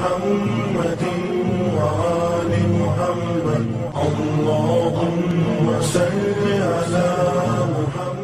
محمد وآل محمد اللهم صل على محمد.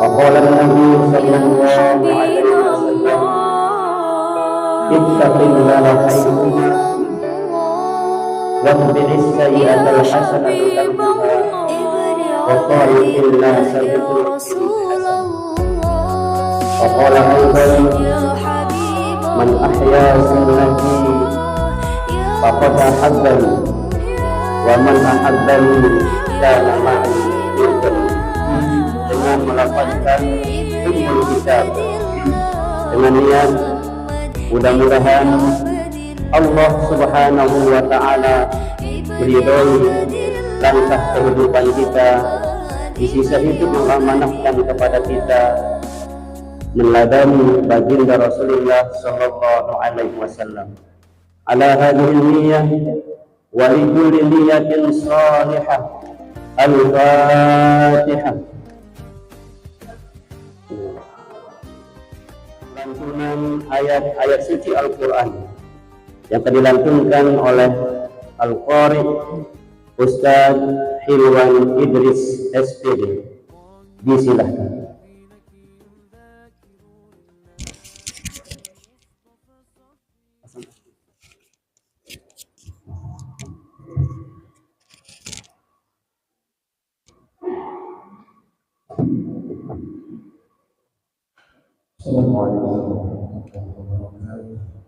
وقال النبي صلى الله عليه وسلم اتق الله حيثما واتبع السيئة الحسنة تمحها وخالق الناس بخلق. وقال أيضا من أحيا سنتي فقد أحبني ومن أحبني كان معي في الجنة. Dengan melafazkan Ummul Kitab dengan niat mudah-mudahan Allah Subhanahu wa Ta'ala meridhoi langkah kehidupan kita, di sisa hidup yang amanahkan kepada kita meladani baginda Rasulullah sallallahu alaihi wasallam. Ala hadhihi niyyah wa li kulli niyyatin salihah. Al-Fatihah. Lantunan ayat-ayat suci Al-Quran yang akan dilantunkan oleh Al-Qari Ustaz Hilwan Idris SPD. Disilahkan. Assalamualaikum warahmatullahi wabarakatuh.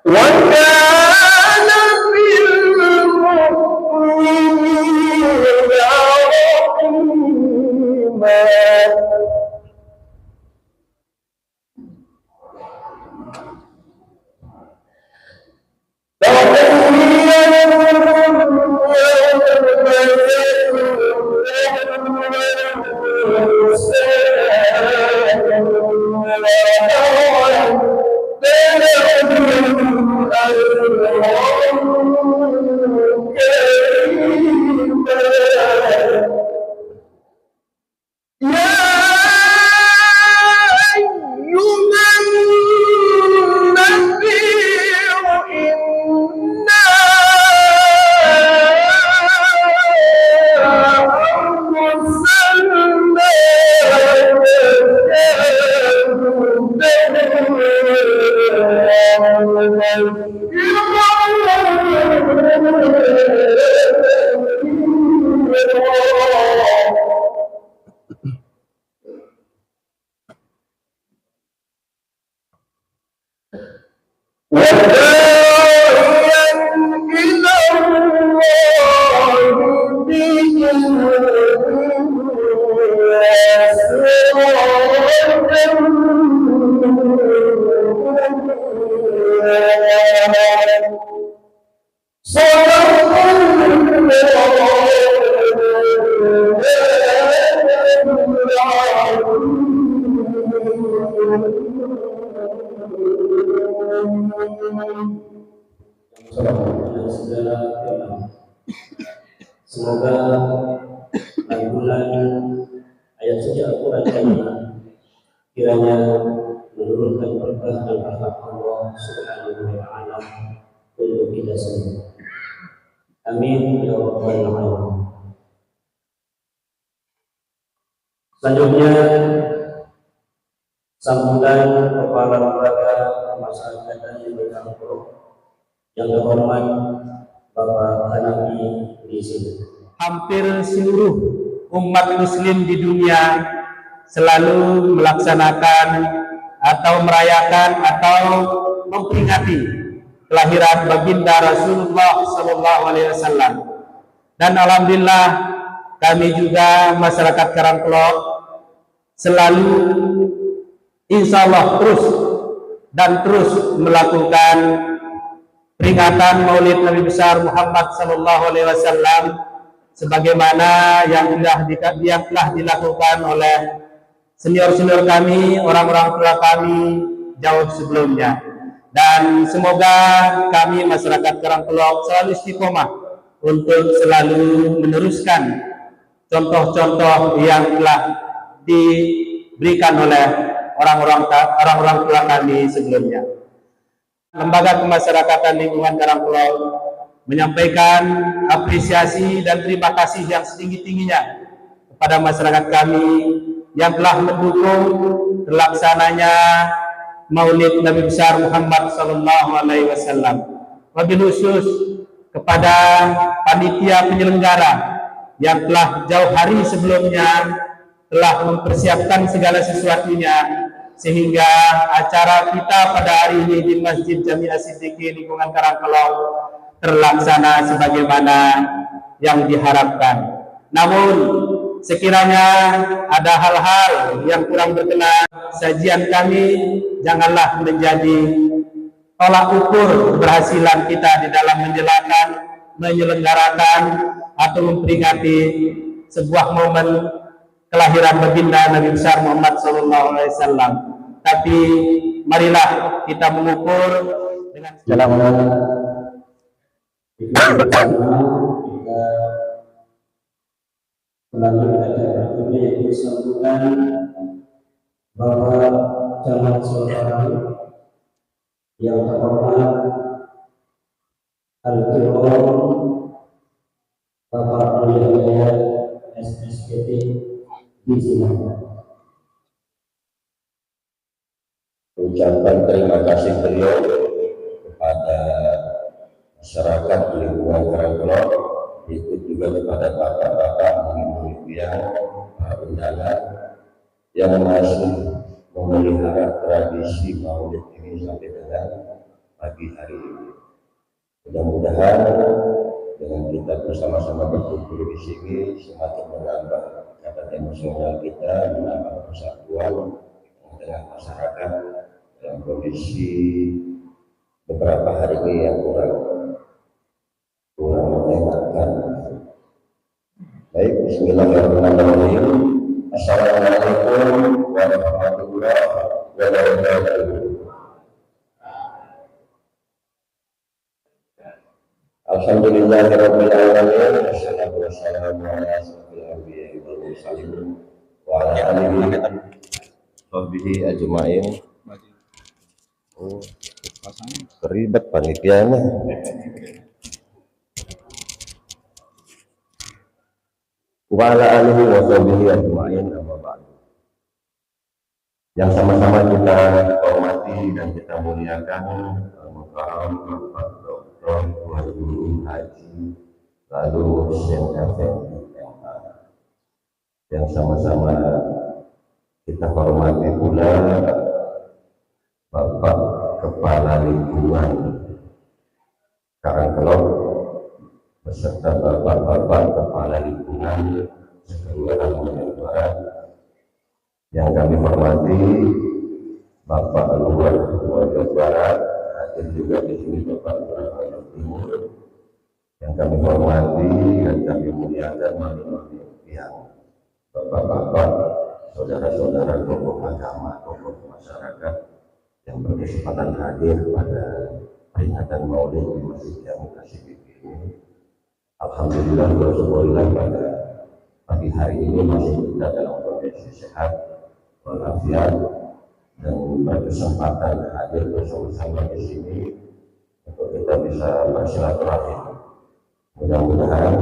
وكان في Semoga bulan ayat suci Al-Quran ini kiranya menurunkan berkah dan rahmat Allah Subhanahu wa Ta'ala untuk kita semua. Amin ya rabbal alamin. Selanjutnya sambutan kepala lembaga pemasyarakatan yang bertanggung yang terhormat Bapak Hanafi di sini. Hampir seluruh umat muslim di dunia selalu melaksanakan atau merayakan atau memperingati kelahiran baginda Rasulullah SAW. Dan alhamdulillah kami juga masyarakat Karangkelok selalu insya Allah terus melakukan peringatan Maulid Nabi besar Muhammad SAW sebagaimana yang telah dilakukan oleh senior-senior kami, orang-orang tua kami jauh sebelumnya. Dan semoga kami masyarakat Karangkelok selalu istiqomah untuk selalu meneruskan contoh-contoh yang telah diberikan oleh orang-orang tua kami sebelumnya. Lembaga Pemasyarakatan Lingkungan Karangkelok menyampaikan apresiasi dan terima kasih yang setinggi-tingginya kepada masyarakat kami yang telah mendukung terlaksananya Maulid Nabi besar Muhammad SAW. Wabil khusus kepada panitia penyelenggara yang telah jauh hari sebelumnya telah mempersiapkan segala sesuatunya sehingga acara kita pada hari ini di Masjid Jami' As-Siddiqi lingkungan Karangkelok terlaksana sebagaimana yang diharapkan. Namun sekiranya ada hal-hal yang kurang berkenan, sajian kami janganlah menjadi tolak ukur keberhasilan kita di dalam menyelenggarakan atau memperingati sebuah momen kelahiran baginda Nabi besar Muhammad SAW. Tapi marilah kita mengukur dengan melalui acara ini yang disambungkan Bapak Camat Saudara yang terhormat Al-Kiram Bapak Mulia SSPT di sini. Ucapan terima kasih beliau kepada masyarakat di lingkungan Karangkelok, ikut juga kepada bapak-bapak murid yang undangan yang masih memelihara tradisi Maulid ini sampai dengan pagi hari ini. Mudah-mudahan dengan kita bersama-sama berkumpul di sini semakin menambah ikatan emosional kita, menambah persatuan dengan masyarakat dalam kondisi beberapa hari ini yang kurang menyenangkan. Baik, bismillahirrahmanirrahim. Assalamualaikum warahmatullahi wabarakatuh. Alhamdulillahirabbil alamin, wassalatu wassalamu ala asyrofil anbiya'i wal mursalin wa ala alihi wa sahbihi ajma'in. Oh, ribet panitianya. Wa ala alihi wa sahbihi ajma'in, amma ba'du. Yang sama-sama kita hormati dan kita muliakan Al-Mukarram Bapak Dr. Tuan Guru Haji lalu Syekh Effendi yang sama-sama kita hormati pula Bapak Kepala Lingkungan Karangkelok beserta bapak-bapak kepala lingkungan Kelurahan Mojokerto Barat yang kami hormati, Bapak Lurah Mojokerto Barat, hadir juga di sini Bapak Lurah Mojokerto Timur, Yang kami hormati dan kami muliakan yang bapak-bapak, saudara-saudara tokoh agama, tokoh masyarakat yang berkesempatan hadir pada peringatan Maulid di Masjid Jami Tasik ini. Alhamdulillah bersyukurlah pada pagi hari ini masih kita dalam kondisi sehat walafiat dan berkesempatan hadir bersama-sama di sini untuk kita bisa bersilaturahim. Mudah-mudahan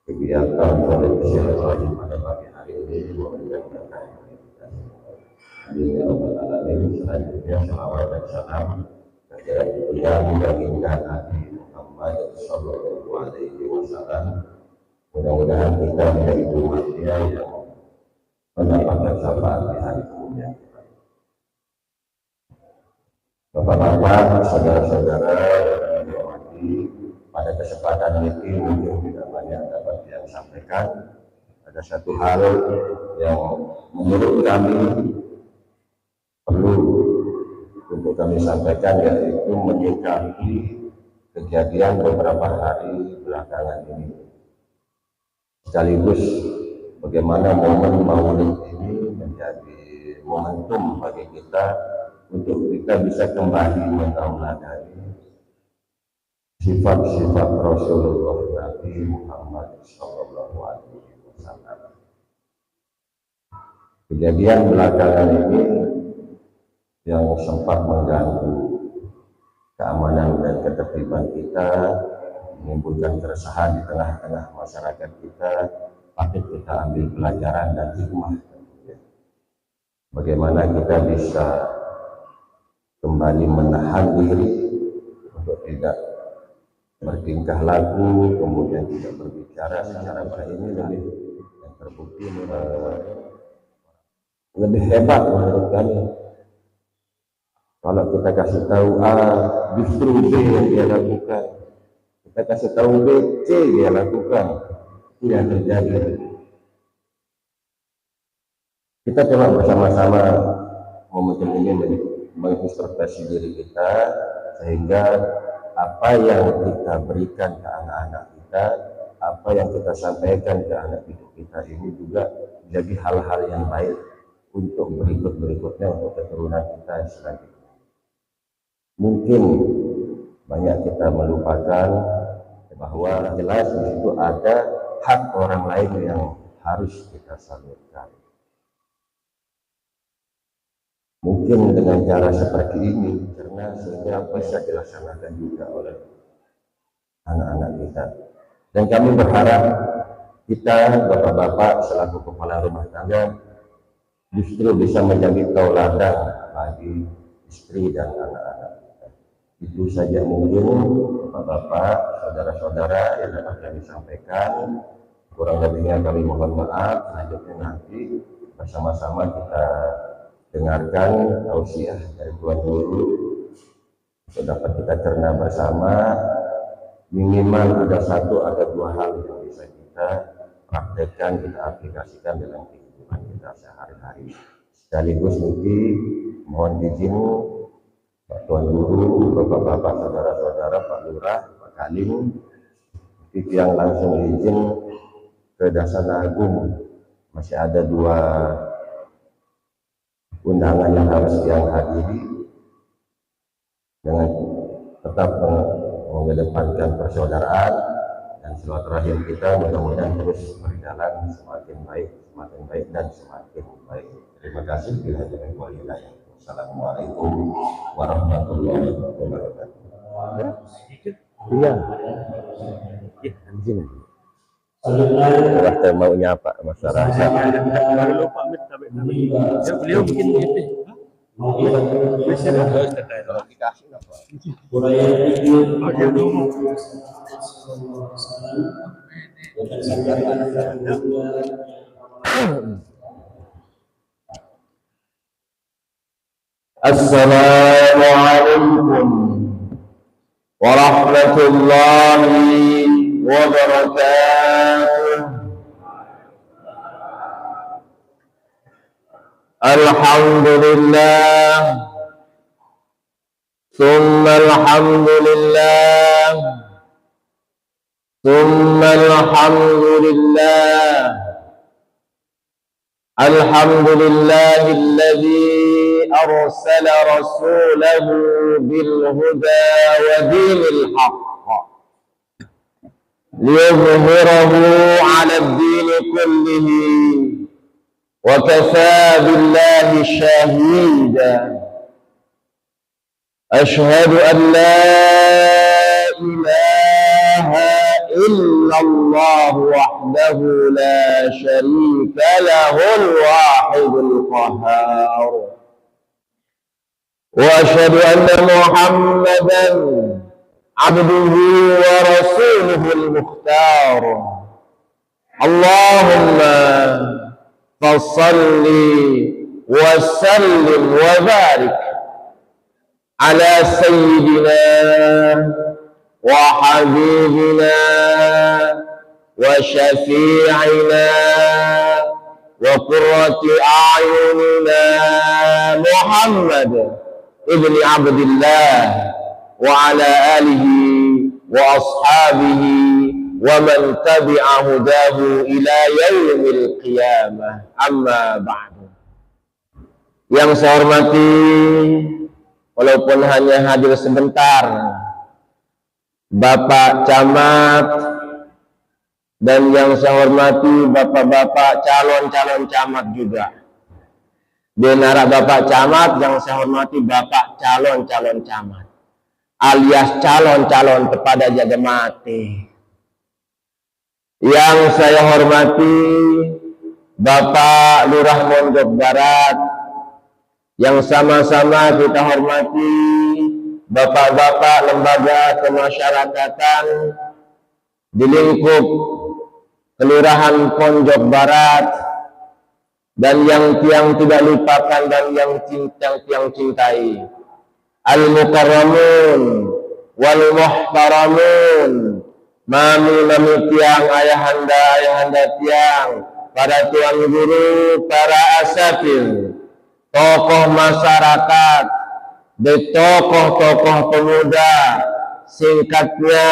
kegiatan Maulid silaturahim pada pagi hari ini memberikan berkah bagi kita semua. Amin ya rabbal alamin. Selanjutnya salawat dan salam kepada yang baginda Nabi Muhammad sallallahu alaihi wasallam. Mudah-mudahan kita menjadi umatnya yang mendapatkan syafaat di hari kemudian. Bapak-bapak, saudara-saudara yang dihormati, pada kesempatan ini mungkin tidak banyak dapat yang sampaikan. Ada satu hal yang menurut kami perlu untuk kami sampaikan, yaitu menyikapi kejadian beberapa hari belakangan ini. Sekaligus bagaimana momen Maulid ini menjadi momentum bagi kita untuk kita bisa kembali meneladani sifat-sifat Rasulullah Nabi Muhammad sallallahu alaihi wasallam. Kejadian belakangan ini yang sempat mengganggu keamanan dan ketertiban kita, menimbulkan keresahan di tengah-tengah masyarakat kita, patut kita ambil pelajaran dan hikmah. Bagaimana kita bisa kembali menahan diri untuk tidak bertingkah laku, kemudian tidak berbicara secara baik. Ini lebih yang terbukti lebih hebat menurut kami. Kalau kita kasih tahu A, justru B yang dia lakukan. Kita kasih tahu B, C dia lakukan. Itu yang terjadi. Kita coba bersama-sama momentum ini mengintrospeksi diri kita, sehingga apa yang kita berikan ke anak-anak kita, apa yang kita sampaikan ke anak didik kita ini juga menjadi hal-hal yang baik untuk berikut-berikutnya, untuk keturunan kita selanjutnya. Mungkin banyak kita melupakan bahwa jelas di situ ada hak orang lain yang harus kita salurkan. Mungkin dengan cara seperti ini, karena sehingga bisa dilaksanakan juga oleh anak-anak kita. Dan kami berharap kita, bapak-bapak selaku kepala rumah tangga, justru bisa menjadi tauladan bagi istri dan anak-anak kita. Itu saja mungkin bapak-bapak, saudara-saudara yang dapat kami sampaikan. Kurang lebihnya kami mohon maaf. Selanjutnya nanti bersama-sama kita dengarkan tausiah dari Tuan Guru, sudah dapat kita cerna bersama. Minimal ada satu atau dua hal yang bisa kita praktekkan, kita aplikasikan dalam kehidupan kita sehari-hari. Sekaligus ini mohon izin Pak Tuan Guru, bapak-bapak, saudara-saudara, Pak Lurah, Pak Kalim, yang langsung izin ke Dasana Agung. Masih ada dua undangan yang harus yang hadiri, dengan tetap mengedepankan persaudaraan dan silaturahim kita. Mudah-mudahan terus berjalan semakin baik dan semakin baik. Terima kasih. Bila dengan hidayah. Assalamualaikum warahmatullahi wabarakatuh. Iya. Izin. Kita mau nyapa masyarakat. Jangan lupa beliau bikin ini. Kalau dikasih apa? Assalamualaikum warahmatullahi wabarakatuh. Alhamdulillah, summa alhamdulillah, ثم الحمد لله الذي أرسل رسوله بالهدى ودين الحق ليظهره على الدين كله وكفى بالله شهيدا. أشهد أن لا إله إلا الله وحده لا شريك له الواحد القهار. وأشهد أن محمدا عبده ورسوله المختار. اللهم فصل وسلم وبارك على سيدنا وحبيبنا وشفيعنا وقرة أعيننا محمد ابن عبد الله وعلى آله وأصحابه ومن تبع هداه إلى يوم القيامة. Amma ba'du. Yang saya hormati, walaupun hanya hadir sebentar, Bapak Camat, dan yang saya hormati Bapak-bapak calon-calon camat juga. Benara Bapak Camat, yang saya hormati Bapak calon-calon camat, alias calon-calon kepada jaga mati. Yang saya hormati Bapak Lurah Mondok Barat, yang sama-sama kita hormati bapak-bapak lembaga kemasyarakatan di lingkup Kelurahan Pondok Barat, dan yang tiang tidak lupakan dan yang tiang cintai, al-mukarramun wal muhtaramun, mami tiang, ayahanda tiang, para tuan guru, para asatidz, tokoh masyarakat, tokoh-tokoh pemuda, singkatnya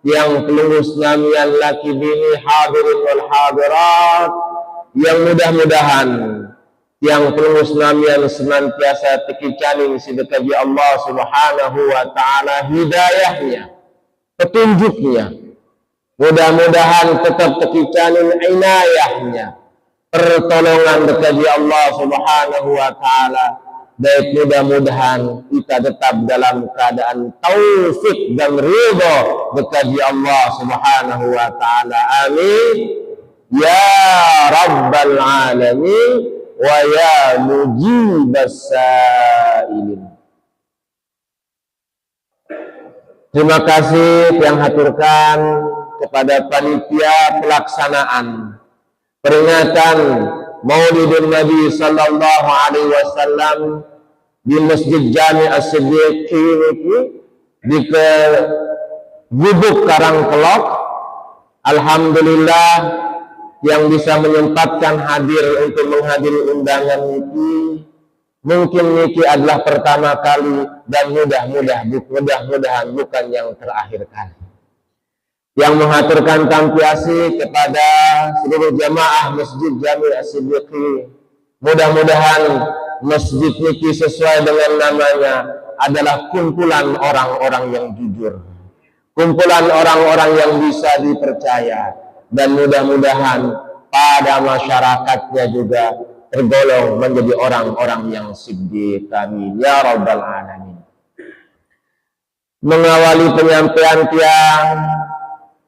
yang pelurus namian laki bini, hadirin wal hadirat, yang mudah-mudahan yang pelurus namian senantiasa tekicanin sedekaji Allah subhanahu wa ta'ala hidayahnya, petunjuknya, mudah-mudahan tetap tekicanin inayahnya, pertolongan dekaji Allah subhanahu wa ta'ala. Dan mudah-mudahan kita tetap dalam keadaan taufik dan ridha dekaji Allah subhanahu wa ta'ala. Amin ya rabbal alamin wa ya mujibas sa'ilin. Terima kasih yang haturkan kepada panitia pelaksanaan peringatan Maulidun Nabi sallallahu alaihi wasallam di Masjid Jami' As-Siddiqi di Gubuk Karangkelok. Alhamdulillah yang bisa menyempatkan hadir untuk menghadiri undangan niki. Mungkin niki adalah pertama kali dan mudah-mudahan bukan yang terakhir kali. Yang mengaturkan tampiasi kepada seluruh jamaah Masjid Jami' As-Siddiqi. Mudah-mudahan masjid niki sesuai dengan namanya adalah kumpulan orang-orang yang jujur, kumpulan orang-orang yang bisa dipercaya, dan mudah-mudahan pada masyarakatnya juga tergolong menjadi orang-orang yang siddiq. Amin ya rabbal alamin. Mengawali penyampaian tiang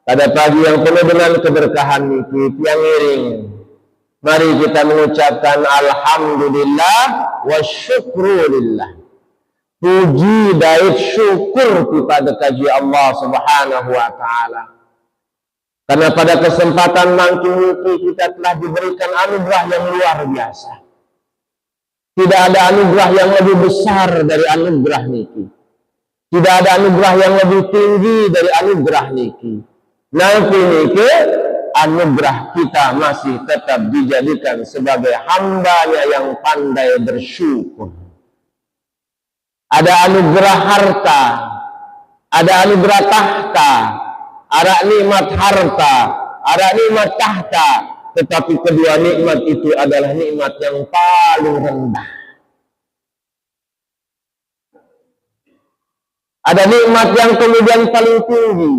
pada pagi yang penuh dengan keberkahan niki, tiang iring, mari kita mengucapkan alhamdulillah wa syukrulillah. Puji dan syukur kepada kaji Allah subhanahu wa ta'ala. Karena pada kesempatan nanti kita telah diberikan anugerah yang luar biasa. Tidak ada anugerah yang lebih besar dari anugerah niki. Tidak ada anugerah yang lebih tinggi dari anugerah niki. Nanti niki anugerah kita masih tetap dijadikan sebagai hambanya yang pandai bersyukur. Ada anugerah harta, ada anugerah tahta, ada nikmat harta, ada nikmat tahta, tetapi kedua nikmat itu adalah nikmat yang paling rendah. Ada nikmat yang kemudian paling tinggi,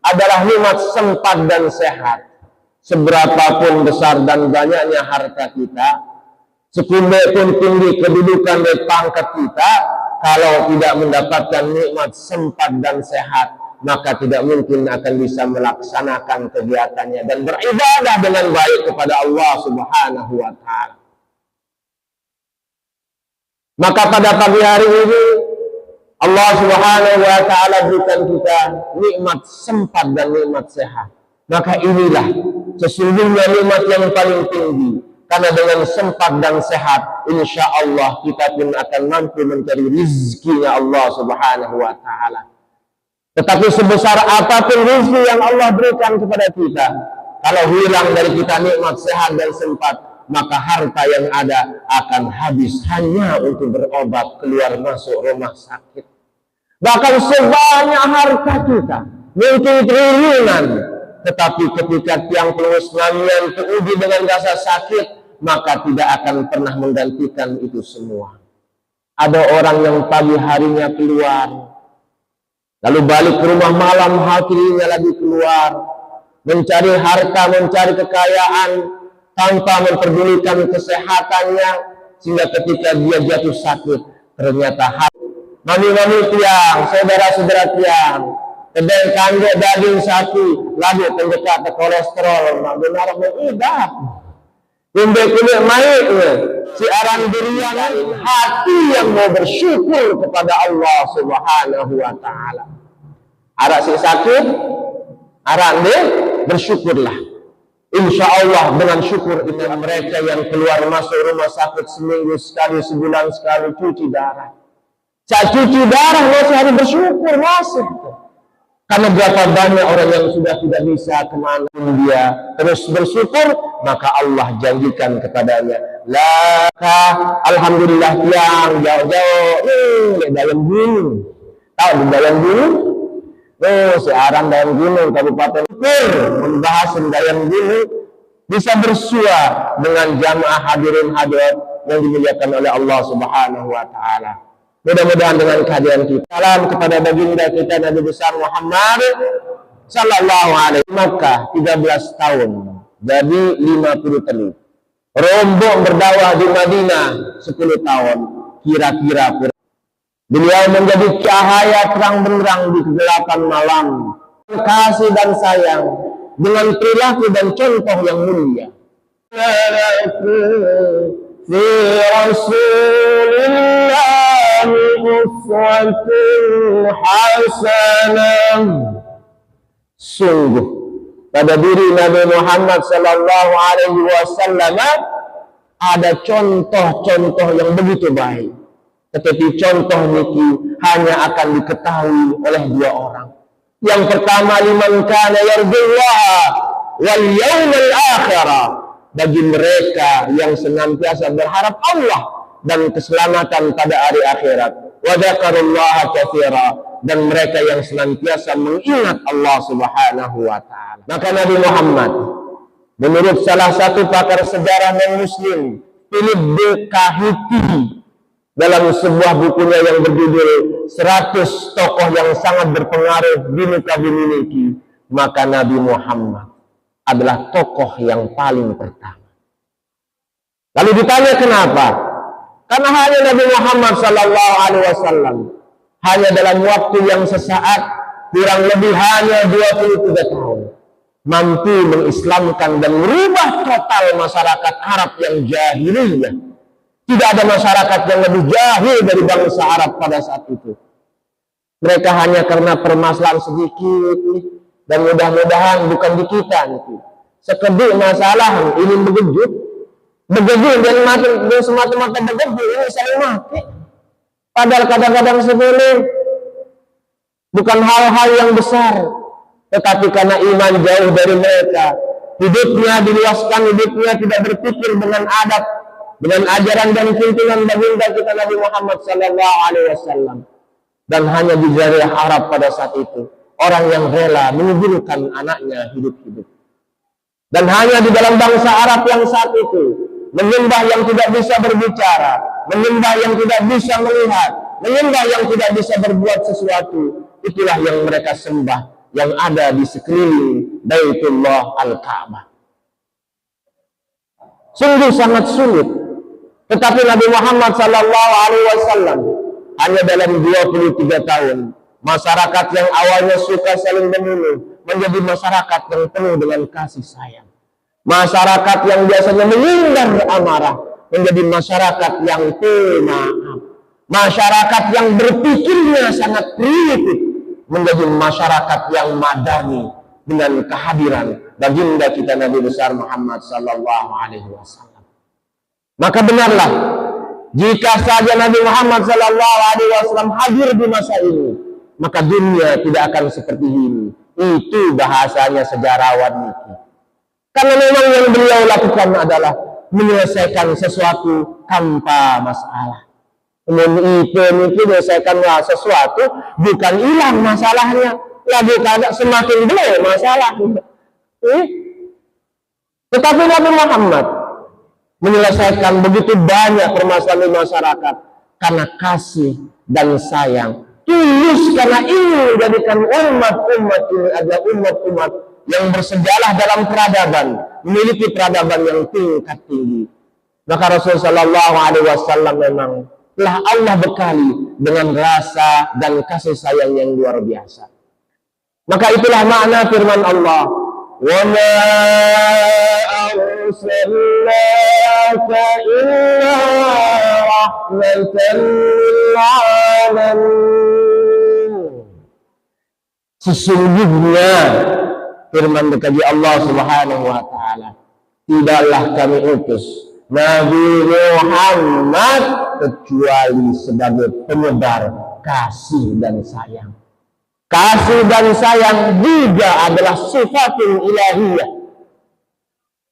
adalah nikmat sempat dan sehat. Seberapapun besar dan banyaknya harta kita, sekumbe pun tinggi kedudukan dan pangkat kita, kalau tidak mendapatkan nikmat sempat dan sehat, maka tidak mungkin akan bisa melaksanakan kegiatannya dan beribadah dengan baik kepada Allah Subhanahu wa Ta'ala. Maka pada pagi hari ini Allah Subhanahu wa Ta'ala berikan kita nikmat sempat dan nikmat sehat. Maka inilah sesungguhnya nikmat yang paling tinggi. Karena dengan sempat dan sehat, insya Allah kita pun akan mampu mencari rizkinya Allah Subhanahu wa Ta'ala. Tetapi sebesar apapun rezeki yang Allah berikan kepada kita, kalau hilang dari kita nikmat sehat dan sempat, maka harta yang ada akan habis hanya untuk berobat keluar masuk rumah sakit. Bahkan sebanyak harta kita, mungkin triliunan, tetapi ketika tiang pelus namian teruji dengan rasa sakit, maka tidak akan pernah menggantikan itu semua. Ada orang yang pagi harinya keluar, lalu balik ke rumah malam hatinya lagi keluar, mencari harta, mencari kekayaan, tanpa memperdulikan kesehatannya, sehingga ketika dia jatuh sakit, ternyata mami-mami tiang, saudara-saudara tiang, kedai kandek daging sapi, lalu pendekat kolesterol, benar mengidat. Kumbek-kumbek maiknya, si aran durian, hati yang mau bersyukur kepada Allah Subhanahu wa Ta'ala. Arak si sakit, arak ni bersyukurlah. Insya Allah dengan syukur ini mereka yang keluar masuk rumah sakit seminggu sekali, sebulan sekali cuci darah. Saat cuci darah masih harus bersyukur masih. Karena berapa banyak orang yang sudah tidak bisa kemana pun dia terus bersyukur, maka Allah janjikan kepadanya, laka alhamdulillah yang jauh-jauh dalam gunung. Tahu di dalam gunung? Searang dalam gunung Kabupaten membahas dalam gunung bisa bersua dengan jamaah hadirin hadirat yang dimuliakan oleh Allah Subhanahu wa Ta'ala. Mudah-mudahan dengan kehadiran kita, salam kepada baginda kita Nabi besar Muhammad sallallahu alaihi Makkah 13 tahun jadi 50 tahun. Rombong berdakwah di Madinah 10 tahun kira-kira. Beliau menjadi cahaya terang benderang di kegelapan malam, kasih dan sayang dengan perilaku dan contoh yang mulia. Fi Rasulillah uswatun hasanah. Sungguh pada diri Nabi Muhammad sallallahu alaihi wasallam ada contoh-contoh yang begitu baik. Tetapi contoh niki hanya akan diketahui oleh dua orang. Yang pertama, liman kana yarjullaha wal yawmal akhirah, bagi mereka yang senantiasa berharap Allah dan keselamatan pada hari akhirat. Wa dzakarullaha katsira, dan mereka yang senantiasa mengingat Allah Subhanahu wa Ta'ala. Maka Nabi Muhammad menurut salah satu pakar sejarah non-muslim, Philip D. Kahiti, dalam sebuah bukunya yang berjudul 100 tokoh yang sangat berpengaruh di muka bumi ini, maka Nabi Muhammad adalah tokoh yang paling pertama. Lalu ditanya kenapa? Karena hanya Nabi Muhammad sallallahu alaihi wasallam hanya dalam waktu yang sesaat, kurang lebih hanya 23 tahun, mampu mengislamkan dan merubah total masyarakat Arab yang jahiliyah. Tidak ada masyarakat yang lebih jahil dari bangsa Arab pada saat itu. Mereka hanya karena permasalahan sedikit, dan mudah-mudahan bukan di kita nih. Sekedip masalah ini begejut dan mati, dan semata-mata begejut ini saya mati. Padahal kadang-kadang sepele, bukan hal-hal yang besar, tetapi karena iman jauh dari mereka, hidupnya diluaskan, hidupnya tidak berpikir dengan adab, dengan ajaran dan tuntunan baginda kita Nabi Muhammad sallallahu alaihi wasallam. Dan hanya di jazirah Arab pada saat itu, orang yang rela menguburkan anaknya hidup-hidup. Dan hanya di dalam bangsa Arab yang saat itu, menyembah yang tidak bisa berbicara, menyembah yang tidak bisa melihat, menyembah yang tidak bisa berbuat sesuatu, itulah yang mereka sembah, yang ada di sekeliling Baitullah Al-Ka'bah. Sungguh sangat sulit. Tetapi Nabi Muhammad SAW hanya dalam 23 tahun, masyarakat yang awalnya suka saling membunuh menjadi masyarakat yang penuh dengan kasih sayang. Masyarakat yang biasanya menghindar amarah menjadi masyarakat yang pemaaf. Masyarakat yang berpikirnya sangat primitif menjadi masyarakat yang madani dengan kehadiran baginda kita Nabi besar Muhammad SAW. Maka benarlah, jika saja Nabi Muhammad SAW hadir di masa ini, maka dunia tidak akan seperti ini. Itu bahasanya sejarawan itu. Karena memang yang beliau lakukan adalah menyelesaikan sesuatu tanpa masalah. Itu menyelesaikan sesuatu, bukan hilang masalahnya, lagi kadang semakin belum masalahnya. Tetapi Nabi Muhammad menyelesaikan begitu banyak permasalahan masyarakat karena kasih dan sayang, tulus karena ingin menjadikan umat-umat ini adalah umat-umat yang bersejarah dalam peradaban, memiliki peradaban yang tingkat tinggi. Maka Rasulullah SAW memang telah Allah bekali dengan rasa dan kasih sayang yang luar biasa. Maka itulah makna firman Allah, wa ma arsalnaka illa rahmatan lil alamin. Sesungguhnya firman berkata Allah Subhanahu wa taala, tidaklah kami utus Nabi Muhammad kecuali sebagai penyebar kasih dan sayang. Kasih dan sayang juga adalah sifatul ilahiyah.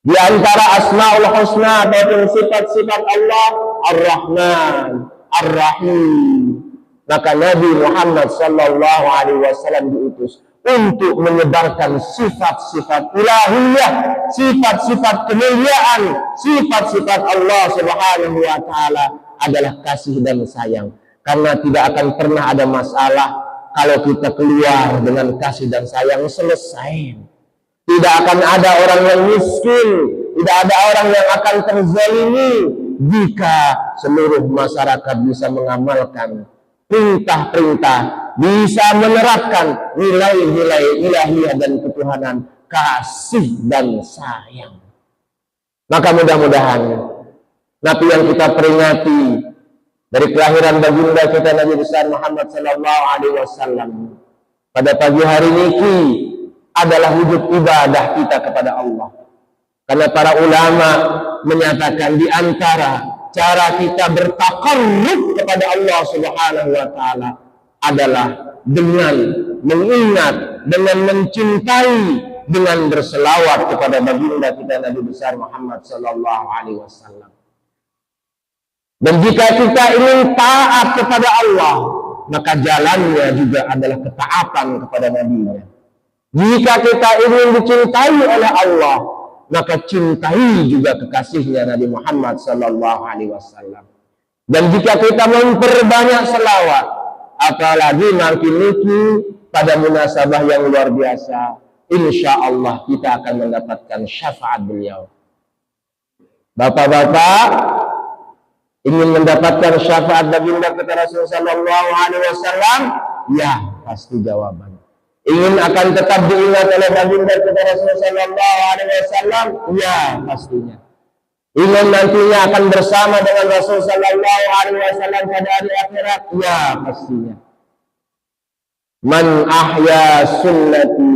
Di antara asmaul husna dan sifat-sifat Allah, Ar-Rahman, Ar-Rahim. Maka Nabi Muhammad SAW diutus untuk menyebarkan sifat-sifat ilahiyah, sifat-sifat kemuliaan, sifat-sifat Allah Subhanahu wa taala adalah kasih dan sayang. Karena tidak akan pernah ada masalah kalau kita keluar dengan kasih dan sayang selesai. Tidak akan ada orang yang miskin, tidak ada orang yang akan terzalimi jika seluruh masyarakat bisa mengamalkan perintah-perintah, bisa menerapkan nilai-nilai ilahiyah dan ketuhanan, kasih dan sayang. Maka mudah-mudahan Nabi yang kita peringati dari kelahiran baginda kita Nabi besar Muhammad SAW pada pagi hari ini adalah wujud ibadah kita kepada Allah. Karena para ulama menyatakan di antara cara kita bertakarrub kepada Allah Subhanahu wa taala adalah dengan mengingat, dengan mencintai, dengan berselawat kepada baginda kita Nabi besar Muhammad sallallahu alaihi wasallam. Dan jika kita ingin taat kepada Allah, maka jalannya juga adalah ketaatan kepada Nabi-Nya. Jika kita ingin dicintai oleh Allah, maka cintai juga kekasihnya Nabi Muhammad sallallahu alaihi wasallam. Dan jika kita memperbanyak selawat, apalagi nanti pada munasabah yang luar biasa, insya Allah kita akan mendapatkan syafaat beliau. Bapak-bapak ingin mendapatkan syafaat baginda kita Rasul sallallahu alaihi wasallam? Ya, pasti jawabannya. Ingin akan tetap diingat oleh baginda kita Rasul sallallahu alaihi wasallam? Ya, pastinya. Ingin nantinya akan bersama dengan Rasul sallallahu alaihi wasallam pada hari akhirat? Ya, pastinya. Man ahya sunnati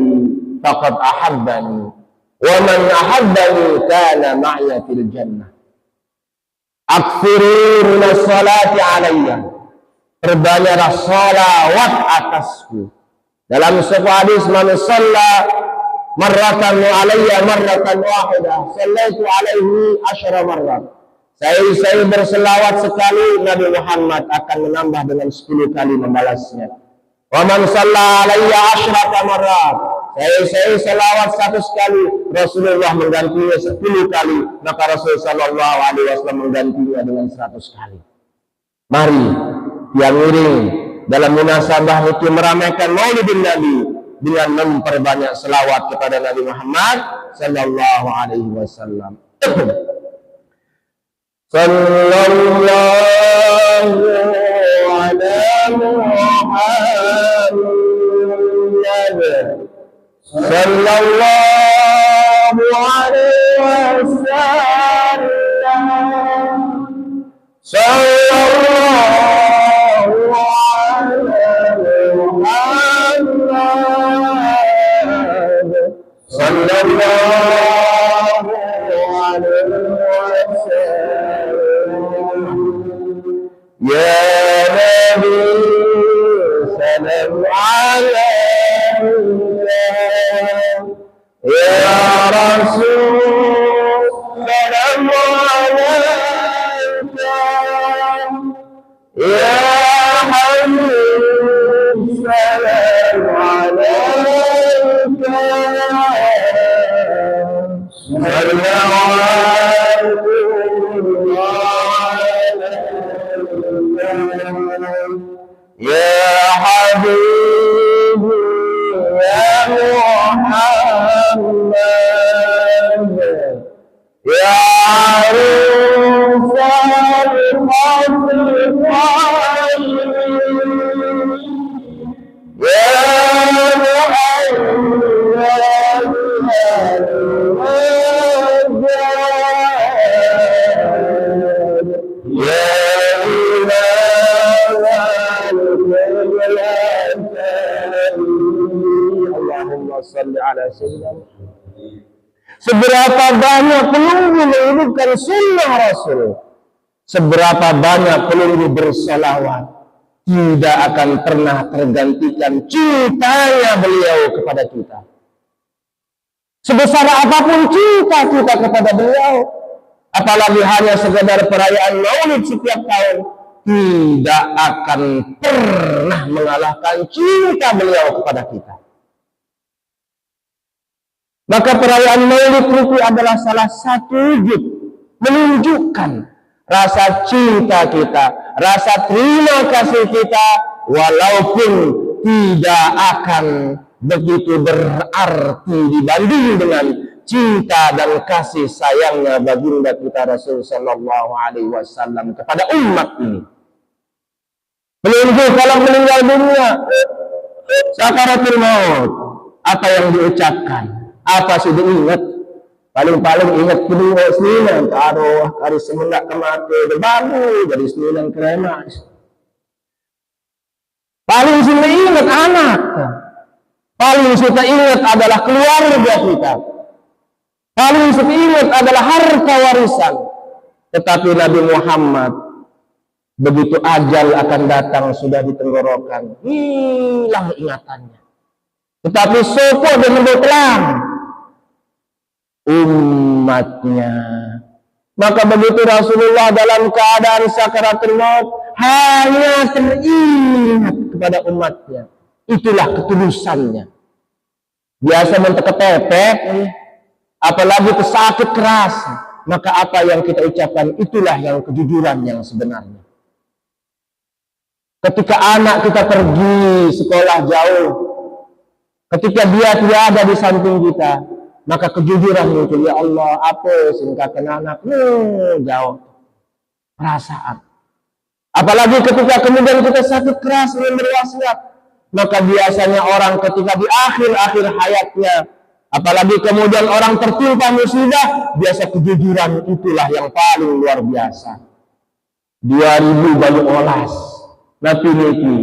faqad ahabbani wa man ahabbani kana ma'ya fil jannah. Aktsiru minas salati alayya. Perbanyaklah salawat atasku. Dalam sebuah hadis, man shalla marratan alayya marratan wahidah, sallaitu alaihi 10 marrat. Saya berselawat sekali, Nabi Muhammad akan menambah dengan 10 kali membalasnya. Wa man shalla alayya asyrata marrat. Saya selawat 100 kali, Rasulullah menggantinya 10 kali, maka Rasul sallallahu alaihi wasallam menggantinya dengan 100 kali. Mari yang iring dalam munasabah itu meramaikan Maulidin Nabi dengan memperbanyak selawat kepada Nabi Muhammad sallallahu alaihi wasallam. Sallallahu ala Muhammad sallallahu alaihi wasallam. Sallallahu ala Muhammad sallallahu alaihi wasallam. Ya Nabi salam alaika, ya Rasul salam alaika, ya Habib salam alaika, ya Habib ya Muhammad ya Arifan ya salli ala sayyidina Muhammad. Seberapa banyak peluru menghidupkan sunnah Rasul, seberapa banyak peluru bersalawat, tidak akan pernah tergantikan cintanya beliau kepada kita. Sebesar apapun cinta kita kepada beliau, apalagi hanya sekedar perayaan Maulid setiap tahun, tidak akan pernah mengalahkan cinta beliau kepada kita. Maka perayaan Maulid itu adalah salah satu wujud menunjukkan rasa cinta kita, rasa terima kasih kita, walaupun tidak akan begitu berarti dibanding dengan cinta dan kasih sayangnya baginda kita Rasul sallallahu alaihi wasallam kepada umat ini. Menunggu kalau meninggal dunia, sakaratul maut, apa yang diucapkan? Apa sudah ingat? Paling-paling ingat kedua seninan taruh kari semendak kemati berbagu dari seninan kremas. Paling sudah ingat anak. Paling sudah ingat adalah keluarga kita. Paling sudah ingat adalah harta warisan. Tetapi Nabi Muhammad begitu ajal akan datang sudah di tenggorokan, hilang ingatannya. Tetapi sopo dan membetelang umatnya. Maka begitu Rasulullah dalam keadaan sakaratul maut hanya teringat kepada umatnya. Itulah ketulusannya. Biasa mentekepepet, apalagi pesakit keras, maka apa yang kita ucapkan itulah yang kejujuran yang sebenarnya. Ketika anak kita pergi sekolah jauh, ketika dia tidak ada di samping kita, maka kejujuran muncul. Ya Allah, apa singkatkan anak jauh perasaan. Apalagi ketika kemudian kita sakit keras ingin berwasiat, maka biasanya orang ketika di akhir-akhir hayatnya, apalagi kemudian orang tertimpa musibah, biasa kejujuran itulah yang paling luar biasa. 2000 balik olas, napi niki.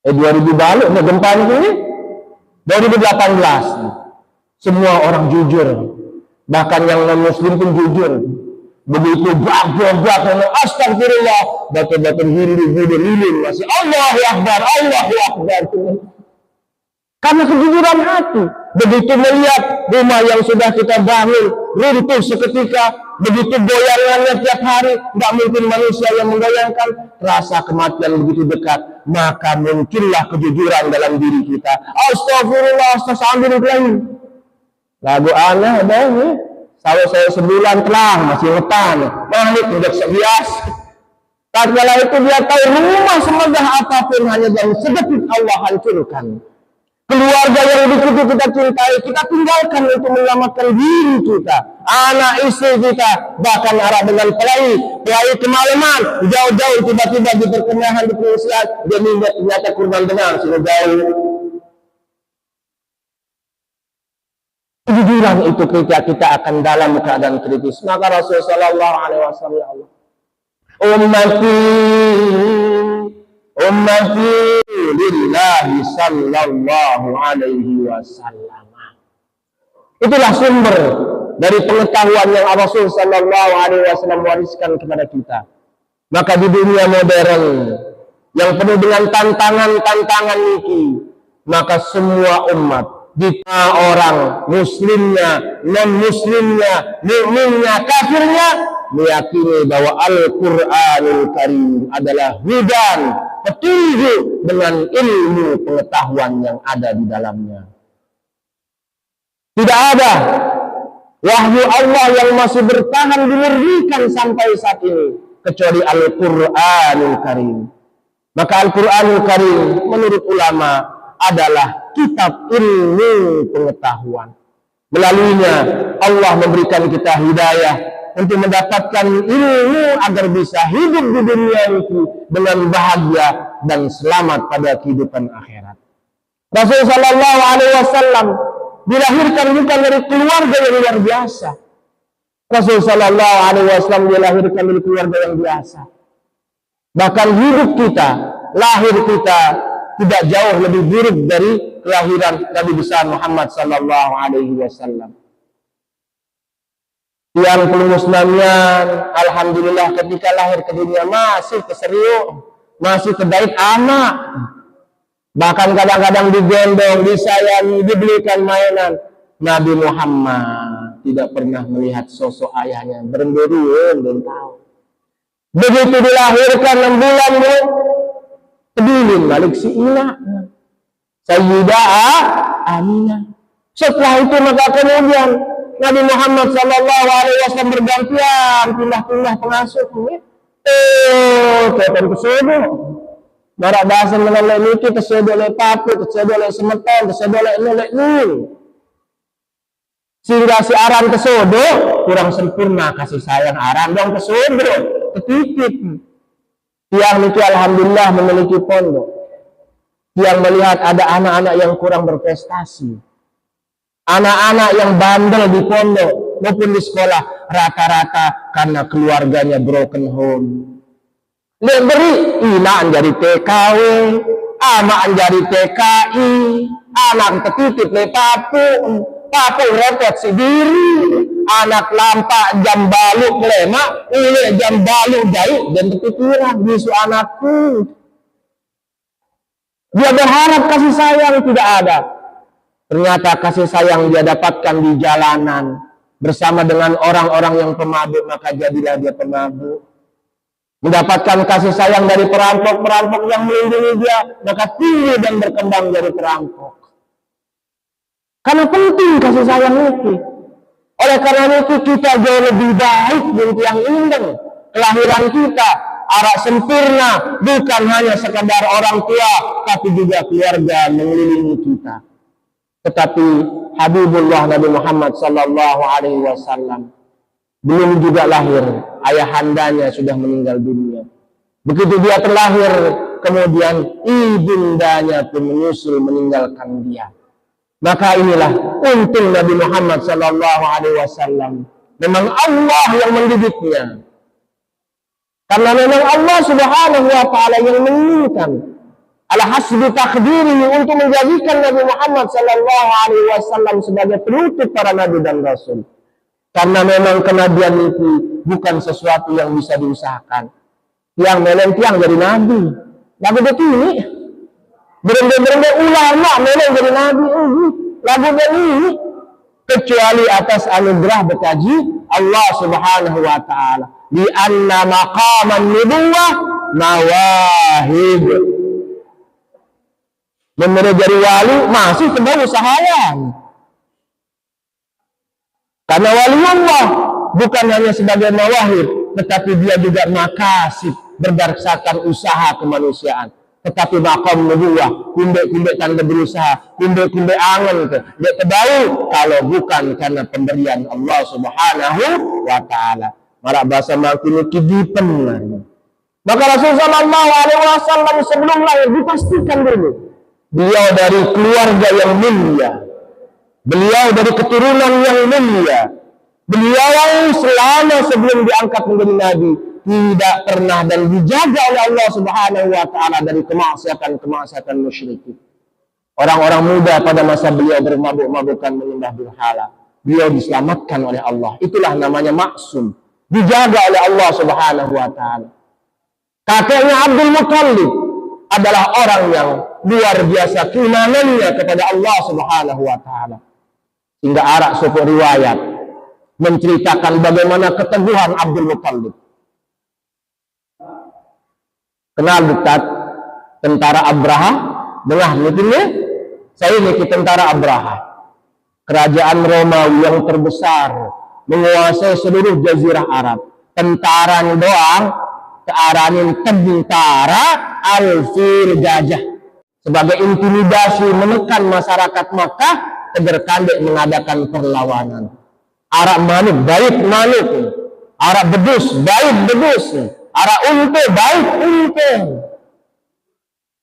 2000 balik, gempa ini 2018. Semua orang jujur, bahkan yang non-muslim pun jujur. Begitu bak-bak, astagfirullah, batu-batu hilir masih Allahu Akbar, Allahu Akbar. Karena kejujuran hati. Begitu melihat rumah yang sudah kita bangun runtuh seketika, begitu goyangannya tiap hari, nggak mungkin manusia yang menggoyangkan. Rasa kematian begitu dekat, maka muncullah kejujuran dalam diri kita. Astagfirullah, astagfirullah. Lagu aneh ada nih. Saya sebulan telah masih ngetan, mahit udah sebias. Tatkala itu dia tahu rumah semegah apapun hanya dalam sedetik Allah hancurkan. Keluarga yang begitu kita cintai, kita tinggalkan untuk menyelamatkan diri kita, anak istri kita, bahkan arah dengan pelai kemalaman, jauh-jauh tiba-tiba di perkenahan di pengungsian, dia melihat ternyata kurban benang sudah jauh. Kejujuran itu ketika kita akan dalam keadaan kritis. Maka Rasulullah Shallallahu Alaihi Wasallam, ya Allah, ummati lillahi sallallahu alaihi wasallam. Itulah sumber dari pengetahuan yang Rasul sallallahu alaihi wasallam wariskan kepada kita. Maka di dunia modern yang penuh dengan tantangan-tantangan ini, maka semua umat, jika orang muslimnya, non-muslimnya, mukminnya, kafirnya, meyakini bahwa Al-Quranul Karim adalah hudan, petunjuk dengan ilmu pengetahuan yang ada di dalamnya. Tidak ada wahyu Allah yang masih bertahan dimurnikan sampai saat ini kecuali Al-Quranul Karim. Maka Al-Quranul Karim menurut ulama adalah kitab ilmu pengetahuan. Melaluinya Allah memberikan kita hidayah untuk mendapatkan ilmu agar bisa hidup di dunia itu dengan bahagia dan selamat pada kehidupan akhirat. Rasul sallallahu alaihi wasallam dilahirkan bukan dari keluarga yang luar biasa. Rasul sallallahu alaihi wasallam dilahirkan dari keluarga yang biasa. Bahkan hidup kita, lahir kita tidak jauh lebih buruk dari kelahiran Nabi besar Muhammad sallallahu alaihi wasallam. Yang pelumusnamnya, alhamdulillah ketika lahir ke dunia masih keseriuk, masih kedait anak. Bahkan kadang-kadang digendong, disayangi, dibelikan mainan. Nabi Muhammad tidak pernah melihat sosok ayahnya, berendurun dan tahu. Begitu dilahirkan 6 bulan, kedulin balik si Ina, Sayyidah Aminah. Setelah itu maka kemudian Nabi Muhammad sallallahu alaihi wasallam bergantian pindah-pindah pengasuh. Kapan kesodo. Barak bahasa menolak niki kesodo oleh papu, kesodo oleh semeton, kesodo oleh nolak ning. Sehingga si Aran kesodo kurang sempurna kasih sayang Aran dong kesodo, ketitip. Yang itu alhamdulillah memiliki pondok. Yang melihat ada anak-anak yang kurang berprestasi. Anak-anak yang bandel di pondok maupun di sekolah rata-rata karena keluarganya broken home. Dia beri ina jadi TKW, ama jadi TKI, anak ketitip le papu repot si diri, anak lampak jam baluk lemak, jam baluk jahit dan kepikiran bisu anakku. Dia berharap kasih sayang tidak ada. Ternyata kasih sayang dia dapatkan di jalanan bersama dengan orang-orang yang pemabuk, maka jadilah dia pemabuk. Mendapatkan kasih sayang dari perampok-perampok yang melindungi dia, maka tinggi dan berkembang dari perampok. Karena penting kasih sayang itu. Oleh karena itu kita jauh lebih baik dari yang indah. Kelahiran kita arak sempurna, bukan hanya sekadar orang tua, tapi juga keluarga mengelilingi kita. Tetapi Habibullah Nabi Muhammad sallallahu alaihi wasallam belum juga lahir, ayahandanya sudah meninggal dunia. Begitu dia terlahir, kemudian ibundanya pun menyusul meninggalkan dia. Maka inilah untung Nabi Muhammad sallallahu alaihi wasallam. Memang Allah yang mendidiknya. Karena memang Allah Subhanahu wa taala yang menginginkan ala hasbi takdirihi untuk menjadikan Nabi Muhammad sallallahu alaihi wasallam sebagai penutup para nabi dan rasul. Karena memang kenabian itu bukan sesuatu yang bisa diusahakan. Yang melentiang jadi nabi. Lagu ini berende-berende ulama memang jadi nabi. Lagu ini kecuali atas anugerah bekaji Allah Subhanahu wa taala. Di anna maqaman nubuwah mawahib. Menjadi wali masih perlu usahawan. Karena waliullah bukan hanya sebagai mawahib, tetapi dia juga makasib berdasarkan usaha kemanusiaan. Tetapi maqam nubuwah, kumbe-kumbe tanda berusaha, kumbe-kumbe angen ke. Dia tahu kalau bukan karena pemberian Allah Subhanahu wa taala. Marak bahasa makin kidipen. Maka Rasulullah sallallahu alaihi wasallam sebelum lahir dipastikan dulu beliau dari keluarga yang mulia. Beliau dari keturunan yang mulia. Beliau selama sebelum diangkat menjadi nabi tidak pernah dan dijaga oleh Allah Subhanahu wa taala dari kemaksiatan musyrikin. Orang-orang muda pada masa beliau bermabuk-mabukan menyembah berhala. Beliau diselamatkan oleh Allah. Itulah namanya maksum. Dijaga oleh Allah Subhanahu wa taala. Kakeknya Abdul Muttalib adalah orang yang luar biasa keimanannya kepada Allah Subhanahu wa taala. Hingga arak suku riwayat menceritakan bagaimana keteguhan Abdul Muttalib. Kenal dekat tentara Abraha? Dengar mungkinnya? Saya ini tentara Abraha. Kerajaan Romawi yang terbesar menguasai seluruh jazirah Arab. Tentara doang kearanin tentara Al-Fil gajah sebagai intimidasi menekan masyarakat Makkah tegar kandek mengadakan perlawanan. Arab manuk baik manuk, Arab bedus baik bedus, Arab unte baik unte.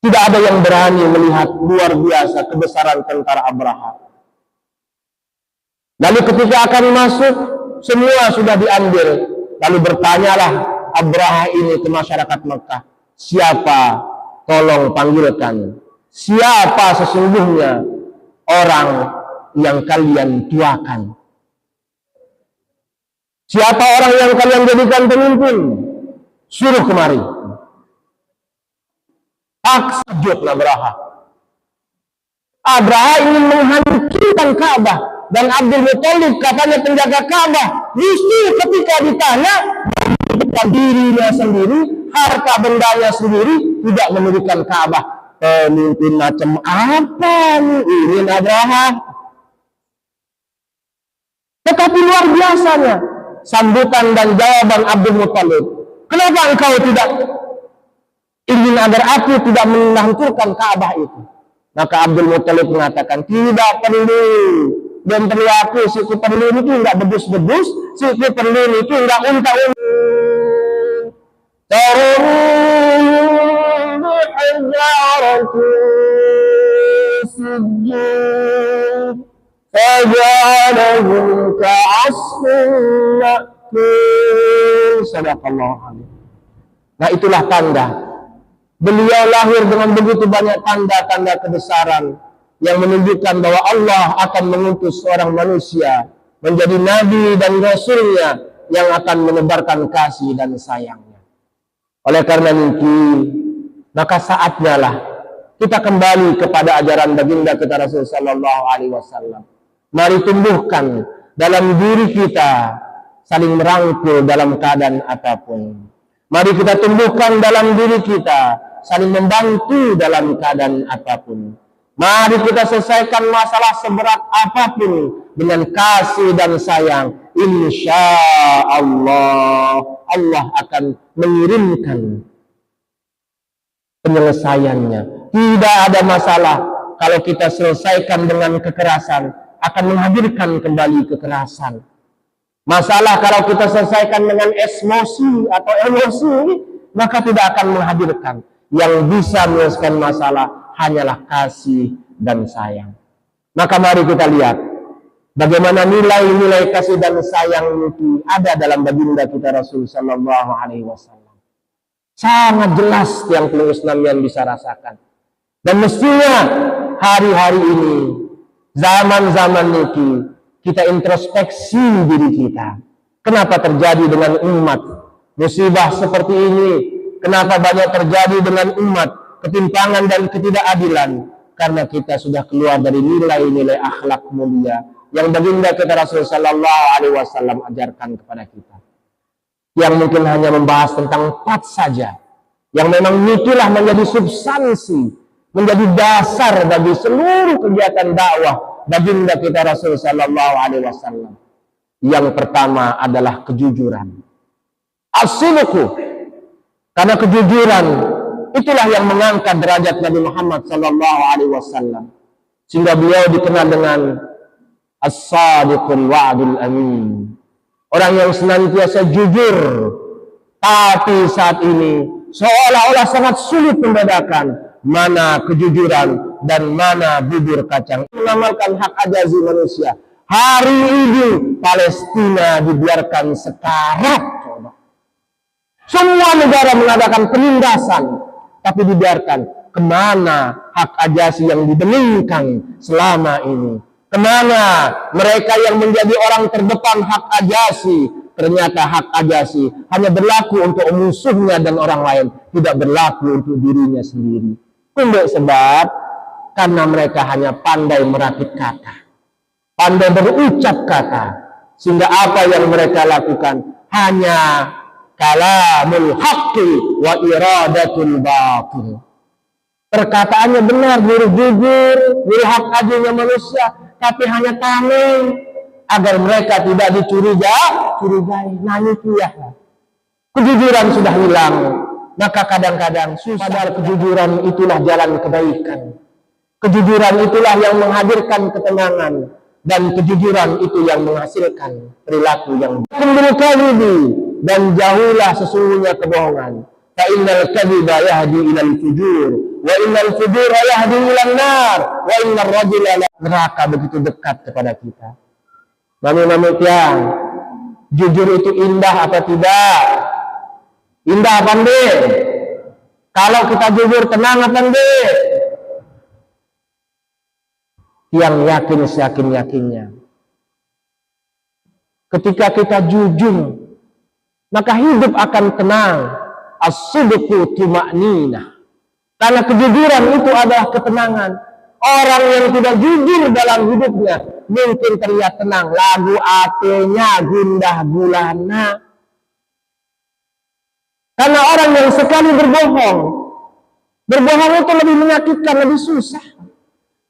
Tidak ada yang berani melihat luar biasa kebesaran tentara Abraha. Lalu ketika akan masuk, semua sudah diambil. Lalu bertanyalah Abraha ini ke masyarakat Mekah, siapa? Tolong panggilkan. Siapa sesungguhnya orang yang kalian tuakan? Siapa orang yang kalian jadikan pemimpin? Suruh kemari. Takjub Abraha. Abraha ingin menghancurkan Ka'bah. Dan Abdul Muttalib katanya penjaga Ka'bah. Justru ketika ditanya, dirinya sendiri, harta bendanya sendiri, tidak memilikan Ka'bah. Pemimpin macam apa nih? Ini Abraha. Tetapi luar biasanya sambutan dan jawaban Abdul Muttalib. Kenapa engkau tidak ingin agar aku tidak menghancurkan Ka'bah itu? Maka Abdul Muttalib mengatakan, tidak perlu. Dan perlu aku, siku perlu itu enggak bedus-bedus, siku perlu itu enggak unta-unta. Tarun bihijarati sujud fajalahum ka'asfin ma'kul. Sadaqallahu alaihi. Nah itulah tanda. Beliau lahir dengan begitu banyak tanda-tanda kebesaran yang menunjukkan bahwa Allah akan mengutus seorang manusia menjadi nabi dan rasulnya yang akan menebarkan kasih dan sayangnya. Oleh karena itu, maka saatnya lah kita kembali kepada ajaran baginda kita Rasul sallallahu alaihi wasallam. Mari tumbuhkan dalam diri kita saling merangkul dalam keadaan apapun. Mari kita tumbuhkan dalam diri kita saling membantu dalam keadaan apapun. Mari kita selesaikan masalah seberat apapun dengan kasih dan sayang. Insya Allah, Allah akan mengirimkan penyelesaiannya. Tidak ada masalah kalau kita selesaikan dengan kekerasan, akan menghadirkan kembali kekerasan. Masalah kalau kita selesaikan dengan emosi atau emosi, maka tidak akan menghadirkan. Yang bisa menyelesaikan masalah hanyalah kasih dan sayang. Maka mari kita lihat bagaimana nilai-nilai kasih dan sayang itu ada dalam baginda kita Rasul sallallahu alaihi wasallam. Sangat jelas yang penuh Islam yang bisa rasakan. Dan mestinya hari-hari ini, zaman-zaman itu, kita introspeksi diri kita. Kenapa terjadi dengan umat musibah seperti ini? Kenapa banyak terjadi dengan umat ketimpangan dan ketidakadilan? Karena kita sudah keluar dari nilai-nilai akhlak mulia yang baginda kita Rasul sallallahu alaihi wasallam ajarkan kepada kita. Yang mungkin hanya membahas tentang 4 saja. Yang memang itulah menjadi substansi, menjadi dasar bagi seluruh kegiatan dakwah baginda kita Rasul sallallahu alaihi wasallam. Yang pertama adalah kejujuran. As-sidqu. Karena kejujuran itulah yang mengangkat derajat Nabi Muhammad sallallahu alaihi wasallam. Sehingga beliau dikenal dengan As-sadiqul wa'dul amin. Orang yang senantiasa jujur. Tapi saat ini seolah-olah sangat sulit membedakan mana kejujuran dan mana bubur kacang. Mengamalkan hak ajazi manusia. Hari ini Palestina dibiarkan sekarat. Coba. Semua negara mengadakan penindasan, tapi dibiarkan. Kemana hak ajazi yang dibeningkan selama ini? Kemana mereka yang menjadi orang terdepan hak ajazi? Ternyata hak ajazi hanya berlaku untuk musuhnya dan orang lain, tidak berlaku untuk dirinya sendiri. Untuk sebab karena mereka hanya pandai merakit kata, pandai berucap kata, sehingga apa yang mereka lakukan hanya kalamul haqqi wa iradatul batil. Perkataannya benar, jujur, hak ajazinya manusia, tapi hanya tameng agar mereka tidak dicurigai. Nah itu ya. Kejujuran sudah hilang, maka kadang-kadang susah. Padahal kejujuran itulah jalan kebaikan. Kejujuran itulah yang menghadirkan ketenangan, dan kejujuran itu yang menghasilkan perilaku yang baik. Dan jauhilah sesungguhnya kebohongan. Fa innal kadhiba yahdi ilal fujur, wa innal fujura yahdi ilan nar, wa innar rajula neraka begitu dekat kepada kita. Mami tiang, jujur itu indah apa tidak? Indah apa enggak? Kalau kita jujur tenang apa enggak? Yang yakin seyakin-yakinnya. Ketika kita jujur, maka hidup akan tenang. As-sidqu tuma'ninah. Karena kejujuran itu adalah ketenangan. Orang yang tidak jujur dalam hidupnya mungkin terlihat tenang, lagu atenya gundah gulana. Karena orang yang sekali berbohong itu lebih menyakitkan, lebih susah.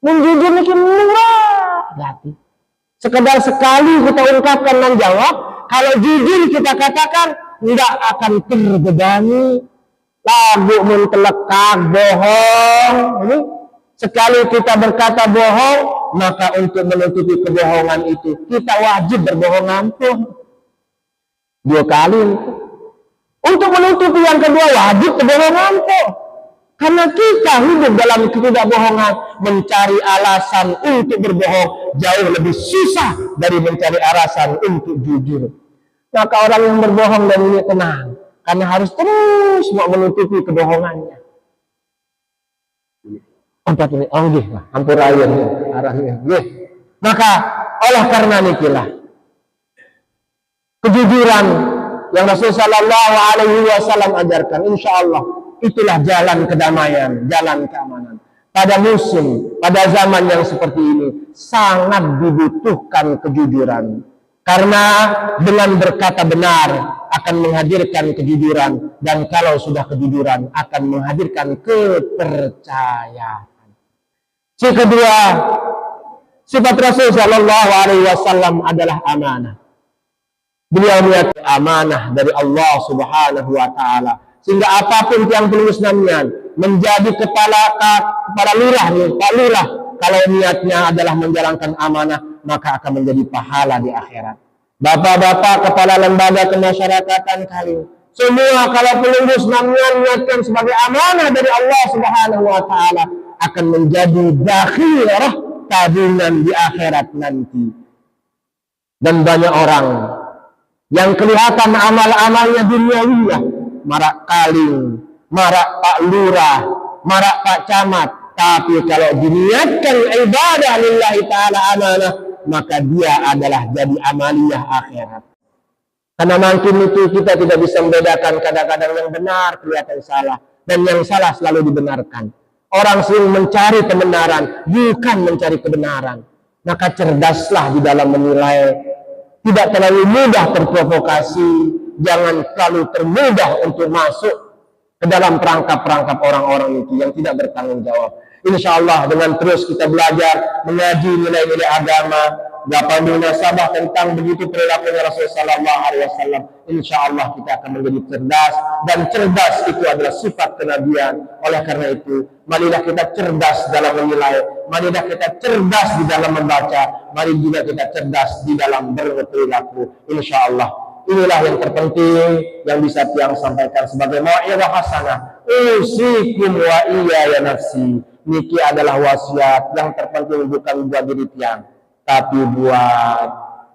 Menjujur mungkin murah hati. Sekedar sekali kita ungkapkan dan jawab, kalau jujur kita katakan tidak akan terbebani. Lagu mentelekak bohong. Sekali kita berkata bohong, maka untuk menutupi kebohongan itu kita wajib berbohong ampuh. 2 kali. Untuk menutupi yang kedua wajib berbohong ampuh. Karena kita hidup dalam ketidakbohongan, mencari alasan untuk berbohong jauh lebih susah dari mencari alasan untuk jujur. Maka orang yang berbohong dan ini tenang, karena harus terus mau menutupi kebohongannya. Empat ini, hampir air arahnya. Maka oleh karena nikilah kejujuran yang Rasulullah Shallallahu Alaihi Wasallam ajarkan, insya Allah itulah jalan kedamaian, jalan keamanan. Pada musim, pada zaman yang seperti ini sangat dibutuhkan kejujuran. Karena dengan berkata benar akan menghadirkan kejujuran, dan kalau sudah kejujuran akan menghadirkan kepercayaan. Yang kedua, sifat Rasul Shallallahu Alaihi Wasallam adalah amanah. Beliau melihat amanah dari Allah Subhanahu Wa Taala, sehingga apapun yang penulis namanya menjadi kepala lurah, Pak Lurah, kalau niatnya adalah menjalankan amanah, maka akan menjadi pahala di akhirat. Bapak-bapak kepala lembaga kemasyarakatan kali, semua kalau penulis namanya niatkan sebagai amanah dari Allah Subhanahu Wa Taala, akan menjadi dakhirah, tabungan di akhirat nanti. Dan banyak orang yang kelihatan amal-amalnya duniawiyah, marak kaling, marak Pak Lurah, marak Pak Camat, tapi kalau diniatkan ibadah lillahi ta'ala amanah, maka dia adalah jadi amaliyah akhirat. Karena mungkin itu kita tidak bisa membedakan, kadang-kadang yang benar kelihatan salah, dan yang salah selalu dibenarkan. Orang sering mencari kebenaran, bukan mencari kebenaran. maka cerdaslah di dalam menilai, tidak terlalu mudah terprovokasi, jangan terlalu termudah untuk masuk ke dalam perangkap-perangkap orang-orang itu yang tidak bertanggung jawab. Insya Allah dengan terus kita belajar mengaji nilai-nilai agama, dapat munasabah tentang begitu perilakunya Rasulullah Sallallahu Alaihi Wasallam, insya Allah kita akan menjadi cerdas, dan cerdas itu adalah sifat kenabian. Oleh karena itu, marilah kita cerdas dalam menilai, marilah kita cerdas di dalam membaca, mari juga kita cerdas di dalam berperilaku. Insya Allah inilah yang terpenting yang bisa Tiang sampaikan sebagai mau'izah hasanah. Usikum wa iyaya nafsi. Niki adalah wasiat yang terpenting bukan buat diri Tiang, tapi buat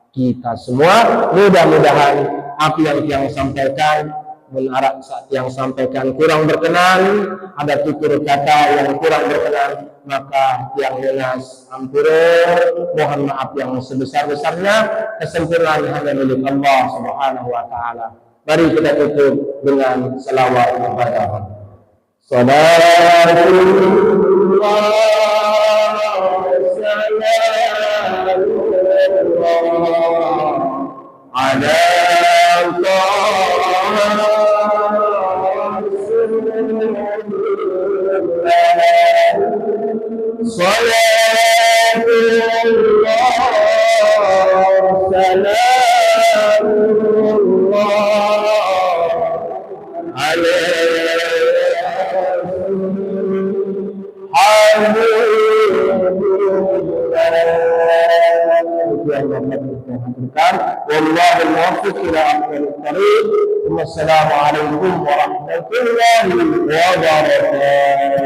kita semua. Mudah-mudahan apa yang Tiang sampaikan, menarap saat yang sampaikan kurang berkenan, ada tutur kata yang kurang berkenan, maka Tiang lunas ampura, mohon maaf yang sebesar-besarnya. Kesempurnaan hanya milik Allah Subhanahu wa taala. Mari kita tutup dengan selawat kepada والله الموفق إلى أفضل الطريق. ثم السلام عليكم ورحمة الله وبركاته.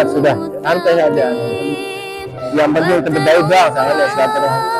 Sudah santai saja. Yang penting terbaik bang, sangat silaturahmi.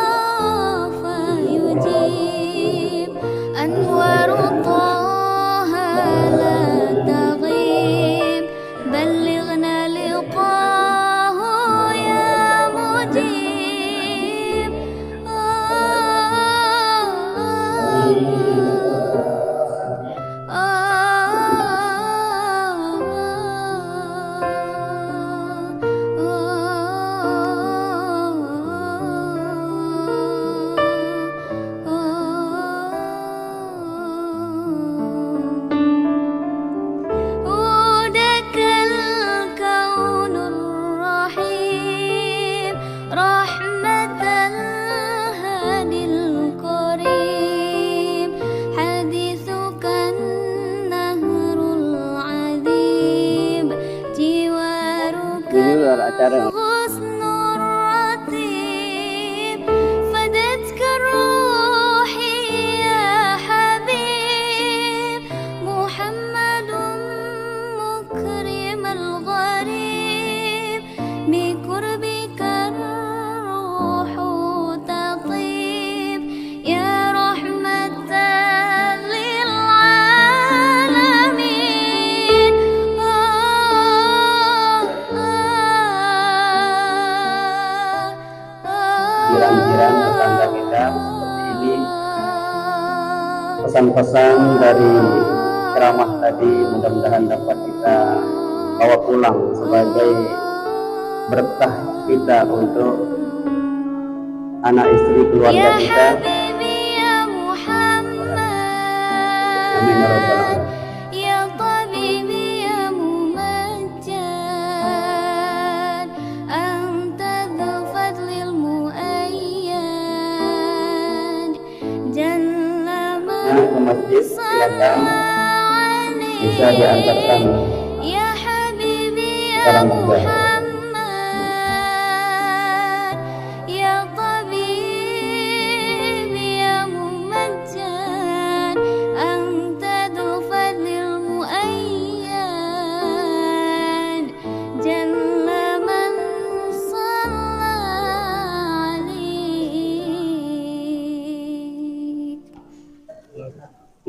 acara. pesan-pesan dari ceramah tadi mudah-mudahan dapat kita bawa pulang sebagai berkah kita untuk anak istri keluarga kita. Amin ya rabbal alamin. Ke masjid silakan, bisa diantarkan sekarang juga.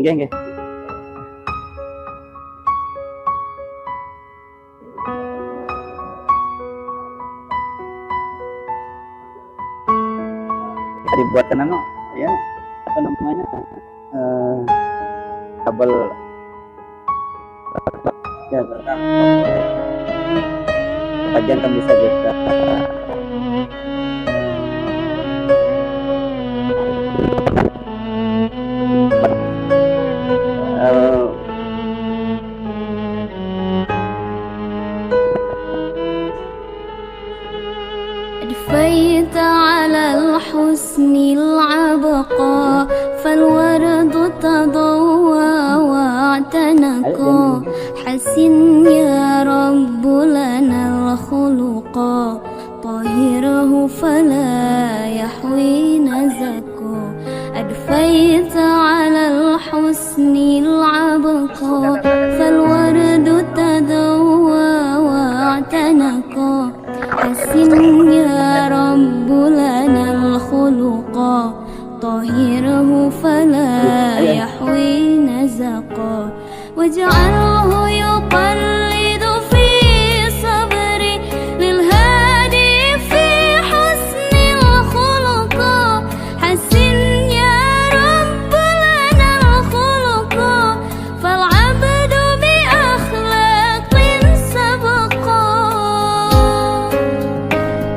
Nggih. Dibuatkan ya, apa namanya, kabel ya, bagian kami bisa juga. أدفيت على الحسن العبقى فالورد تضوى واعتنقا حسن يا رب لنا الخلقا طهره فلا يحوي نزكا أدفيت على الحسن العبقى فالورد تضوى واعتنقا حسن يا رب لنا الخلقا طهره فلا يحوي نزقا واجعله يقلد في صبري للهادي في حسن الخلقا حسن يا رب لنا الخلقا فالعبد بأخلاق سبقا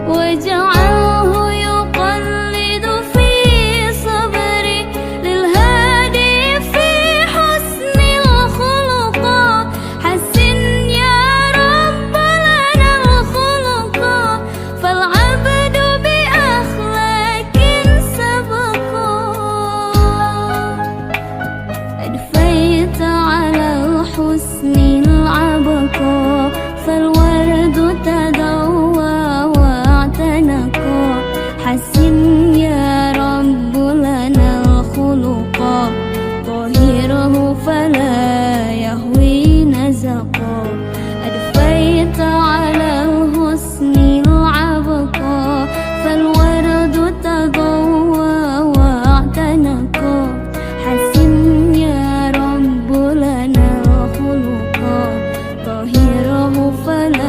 واجعله يقلد في صبري للهادي في حسن الخلقا حسن يا رب لنا الخلقا فالعبد بأخلاق سبقا أدفيت على الحسن العبقى فالورد تضوى واعتنقا حسن يا رب لنا الخلقا طهره فلا يهوي نزقا أدفيت على الحسن العبقى فالورد تضوى واعتنقا حسن يا رب لنا الخلقا طهره فلا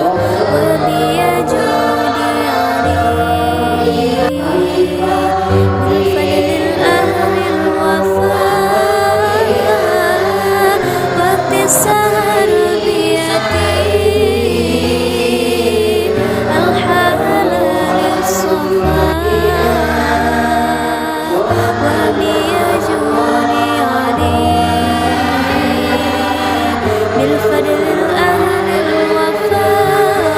وبي جودي عليك بالفضل الأهل الوفاء وقت السهر بيدي الحلال الصفاء وبي جودي عليك بالفضل الأهل الوفاء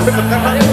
Karena